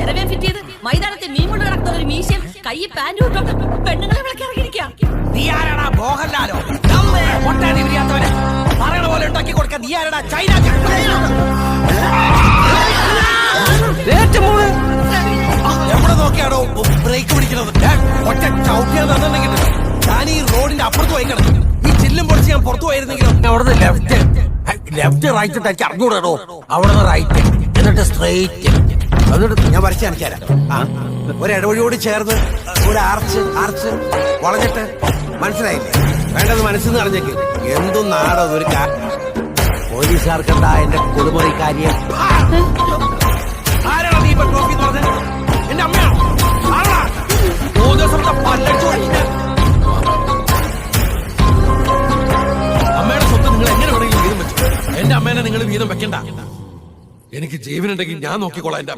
ചെലവേ fit ചെയ്ത് മൈതാനത്തെ മീൻ കൊണ്ട് നടക്കുന്ന ഒരു മീശയും കൈ പാൻറ്റും ഇട്ടോണ്ട് പെണ്ണുങ്ങളെ വിളക്കി ഇറങ്ങിയിരിക്കാം. നീ ആരാടാ മോഹൻലാലോ? പറയണ പോലെ ഉണ്ടാക്കി കൊടുക്ക. നീ ആരാടാ? ചൈന എവിടെ നോക്കിയാണോ ബ്രേക്ക് പിടിക്കുന്നത്? ഒറ്റ ചവിട്ടിയാൽ തന്നിട്ടുണ്ടെങ്കിൽ ഞാൻ ഈ റോഡിന്റെ അപ്പുറത്ത് പോയി കിടന്നു. ഈ ചില്ലും പൊടിച്ച് ഞാൻ പുറത്തു പോയിരുന്നെങ്കിലും അവിടുന്ന് ലെഫ്റ്റ് റൈറ്റ് ടച്ച് അറിഞ്ഞൂടോ. അവിടുന്ന് റൈറ്റ് എന്നിട്ട് സ്ട്രെയിറ്റ് എന്നിട്ട് ഞാൻ വരച്ച് കാണിച്ചാരാ. ഒരിടവഴിയോട് ചേർന്ന് ഒരു ആർച്ച് വളഞ്ഞിട്ട് മനസ്സിലായില്ലേ? വേണ്ടത് മനസ്സിന്ന് അറിഞ്ഞെങ്കിൽ എന്തും നാടോ ഒരു പോലീസുകാർക്കെന്താ എന്റെ കുളിമുറി കാര്യം. ആരാണോ നീ ഇപ്പൊ ട്രോഫി എന്ന് പറഞ്ഞത്? എന്റെ അമ്മയാണോ? അമ്മയുടെ സ്വത്ത് നിങ്ങൾ എങ്ങനെ വേണമെങ്കിലും വീതം വെച്ചു. എന്റെ അമ്മേനെ നിങ്ങൾ വീതം വെക്കണ്ട. എനിക്ക് ജീവനുണ്ടെങ്കിൽ ഞാൻ നോക്കിക്കോളാം. എന്റെ